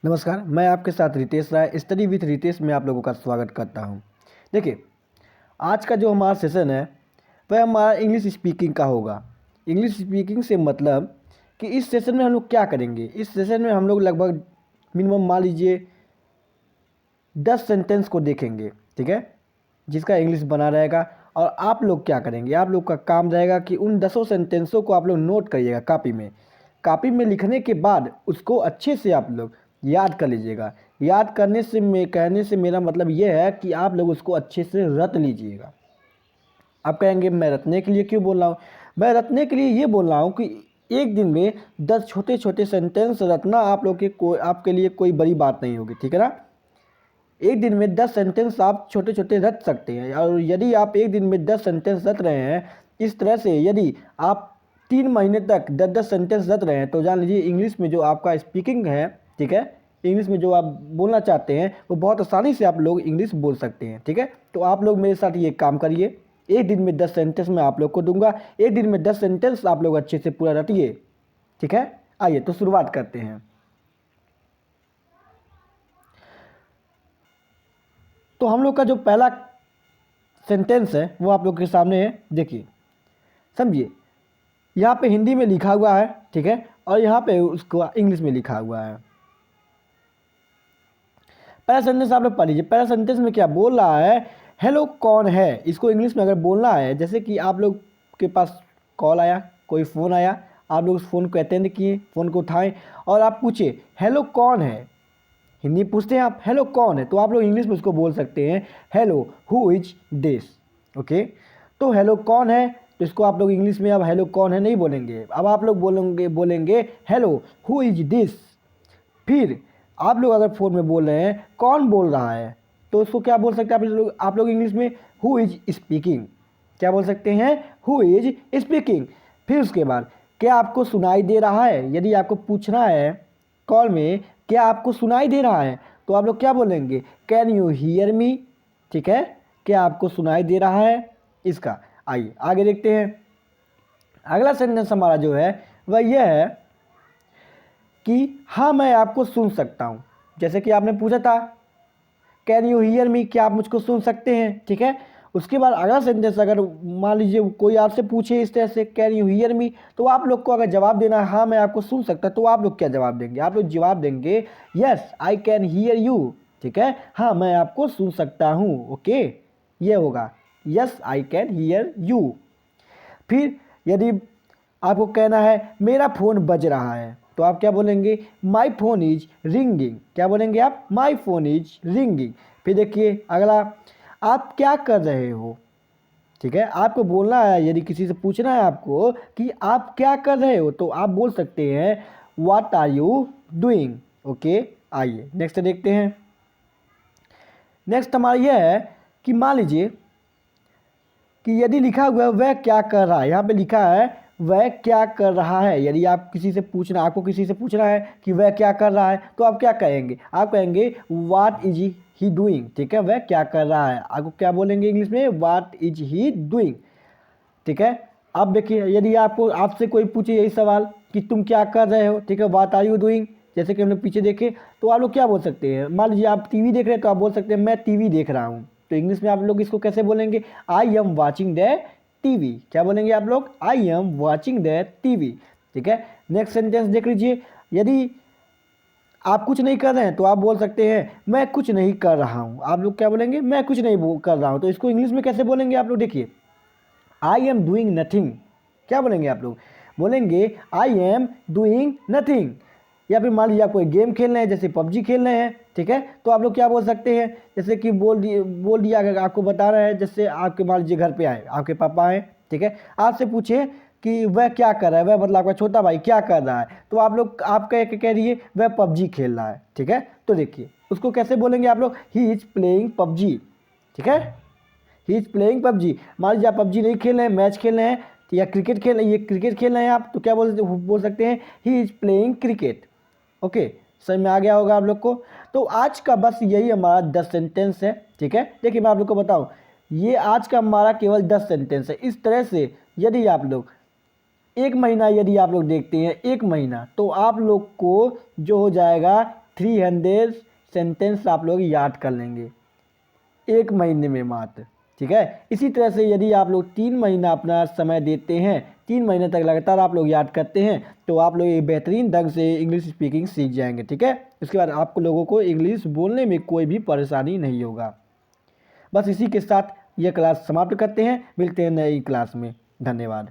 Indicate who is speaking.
Speaker 1: नमस्कार, मैं आपके साथ रितेश राय स्टडी विथ रितेश में आप लोगों का स्वागत करता हूं। देखिए, आज का जो हमारा सेशन है वह हमारा इंग्लिश स्पीकिंग का होगा। इंग्लिश स्पीकिंग से मतलब कि इस सेशन में हम लोग क्या करेंगे। इस सेशन में हम लोग लगभग मिनिमम मान लीजिए 10 सेंटेंस को देखेंगे, ठीक है, जिसका इंग्लिश बना रहेगा। और आप लोग क्या करेंगे, आप लोग का काम रहेगा कि उन 10 सेंटेंसों को आप लोग नोट करिएगा कापी में लिखने के बाद उसको अच्छे से आप लोग याद कर लीजिएगा। याद करने से कहने से मेरा मतलब ये है कि आप लोग उसको अच्छे से रट लीजिएगा। आप कहेंगे मैं रटने के लिए क्यों बोल रहा हूँ। मैं रटने के लिए ये बोल रहा हूँ कि एक दिन में 10 छोटे छोटे सेंटेंस रटना आपके लिए कोई बड़ी बात नहीं होगी, ठीक है ना। एक दिन में 10 सेंटेंस आप छोटे छोटे रट सकते हैं। और यदि आप एक दिन में 10 सेंटेंस रट रहे हैं इस तरह से, यदि आप 3 महीने तक 10-10 सेंटेंस रट रहे हैं तो जान लीजिए इंग्लिश में जो आपका स्पीकिंग है, ठीक है, इंग्लिश में जो आप बोलना चाहते हैं वो बहुत आसानी से आप लोग इंग्लिश बोल सकते हैं, ठीक है। तो आप लोग मेरे साथ ये काम करिए। एक दिन में 10 सेंटेंस मैं आप लोग को दूंगा। एक दिन में 10 सेंटेंस आप लोग अच्छे से पूरा रटिए, ठीक है। आइए तो शुरुआत करते हैं। तो हम लोग का जो पहला सेंटेंस है वो आप लोग के सामने है, देखिए, समझिए। यहाँ पे हिंदी में लिखा हुआ है, ठीक है, और यहाँ पे उसको इंग्लिश में लिखा हुआ है। पहला सेंटेंस आप लोग पढ़ लीजिए। पहला सेंटेंस में क्या बोल रहा है, हेलो कौन है। इसको इंग्लिश में अगर बोलना है, जैसे कि आप लोग के पास कॉल आया, कोई फ़ोन आया, आप लोग उस फ़ोन को अटेंड किए, फ़ोन को उठाएं और आप पूछे हेलो कौन है। हिंदी पूछते हैं आप, हेलो कौन है, तो आप लोग इंग्लिश में उसको बोल सकते हैं hello who is this. Okay, तो हेलो कौन है, तो इसको आप लोग इंग्लिश में अब हेलो कौन है नहीं बोलेंगे। अब आप लोग बोलेंगे हेलो हु इज दिस। फिर आप लोग अगर फ़ोन में बोल रहे हैं कौन बोल रहा है, तो उसको क्या बोल सकते हैं आप लोग इंग्लिश में, हु इज स्पीकिंग। क्या बोल सकते हैं, हु इज स्पीकिंग। फिर उसके बाद क्या आपको सुनाई दे रहा है। यदि आपको पूछना है कॉल में क्या आपको सुनाई दे रहा है, तो आप लोग क्या बोलेंगे, कैन यू हियर मी, ठीक है, क्या आपको सुनाई दे रहा है इसका। आइए आगे देखते हैं। अगला सेंटेंस हमारा जो है वह यह है कि हाँ मैं आपको सुन सकता हूँ। जैसे कि आपने पूछा था कैन यू हियर मी, क्या आप मुझको सुन सकते हैं, ठीक है। उसके बाद अगला सेंटेंस अगर मान लीजिए कोई आपसे पूछे इस तरह से कैन यू हियर मी, तो आप लोग को अगर जवाब देना है हाँ मैं आपको सुन सकता, तो आप लोग क्या जवाब देंगे, आप लोग जवाब देंगे yes I can hear you, ठीक है, हाँ मैं आपको सुन सकता हूँ। ओके, ये होगा yes I can hear you. फिर यदि आपको कहना है मेरा फ़ोन बज रहा है, तो आप क्या बोलेंगे, माई फ़ोन इज रिंगिंग। क्या बोलेंगे आप, माई फ़ोन इज रिंगिंग। फिर देखिए अगला, आप क्या कर रहे हो, ठीक है, आपको बोलना है, यदि किसी से पूछना है आपको कि आप क्या कर रहे हो, तो आप बोल सकते हैं what are you doing. Okay, आइए नेक्स्ट देखते हैं। नेक्स्ट हमारा यह है कि मान लीजिए कि यदि लिखा हुआ है वह क्या कर रहा है, यहाँ पे लिखा है वह क्या कर रहा है। यदि आपको किसी से पूछना है कि वह क्या कर रहा है, तो आप क्या कहेंगे, आप कहेंगे व्हाट इज ही डूइंग, ठीक है, वह क्या कर रहा है। आपको क्या बोलेंगे इंग्लिश में, व्हाट इज ही डूइंग, ठीक है। अब देखिए यदि आपसे कोई पूछे यही सवाल कि तुम क्या कर रहे हो, ठीक है, व्हाट आर यू डूइंग, जैसे कि हम लोग पीछे देखें, तो आप लोग क्या बोल सकते हैं। मान लीजिए आप टीवी देख रहे हैं, तो आप बोल सकते हैं मैं टीवी देख रहा हूँ, तो इंग्लिश में आप लोग इसको कैसे बोलेंगे, I am watching the TV. क्या बोलेंगे आप लोग, I am watching the TV, ठीक है। नेक्स्ट सेंटेंस देख लीजिए, यदि आप कुछ नहीं कर रहे हैं तो आप बोल सकते हैं मैं कुछ नहीं कर रहा हूँ। आप लोग क्या बोलेंगे, मैं कुछ नहीं कर रहा हूँ, तो इसको इंग्लिश में कैसे बोलेंगे आप लोग, देखिए आई एम डूइंग नथिंग। क्या बोलेंगे आप लोग, बोलेंगे आई एम डूइंग नथिंग। या फिर मान लीजिए आप कोई गेम खेल रहे हैं, जैसे पबजी खेल रहे हैं, ठीक है, तो आप लोग क्या बोल सकते हैं, जैसे कि बोल दिया अगर आपको बता रहा है, जैसे आपके मान लीजिए घर पे आए, आपके पापा आए, ठीक है, आपसे पूछे कि वह क्या कर रहा है, वह मतलब आपका छोटा भाई क्या कर रहा है, तो आप लोग आप कह रही वह पबजी खेल रहा है, ठीक है। तो देखिए उसको कैसे बोलेंगे आप लोग, ही इज प्लेइंग पबजी, ठीक है, ही इज प्लेइंग पबजी। मान लीजिए आप पबजी नहीं खेल रहे हैं, मैच खेल रहे हैं, या क्रिकेट खेल रहे हैं आप, तो क्या बोल सकते हैं, he is playing cricket. Okay, समझ में आ गया होगा आप लोग को। तो आज का बस यही हमारा 10 सेंटेंस है, ठीक है। देखिए मैं आप लोग को बताऊं, ये आज का हमारा केवल 10 सेंटेंस है। इस तरह से यदि आप लोग एक महीना यदि आप लोग देखते हैं, एक महीना, तो आप लोग को जो हो जाएगा 300 सेंटेंस आप लोग याद कर लेंगे 1 महीने में मात्र। ठीक है, इसी तरह से यदि आप लोग 3 महीना अपना समय देते हैं, 3 महीने तक लगातार आप लोग याद करते हैं, तो आप लोग एक बेहतरीन ढंग से इंग्लिश स्पीकिंग सीख जाएंगे। ठीक है, इसके बाद आपको लोगों को इंग्लिश बोलने में कोई भी परेशानी नहीं होगा। बस इसी के साथ यह क्लास समाप्त करते हैं, मिलते हैं नई क्लास में। धन्यवाद।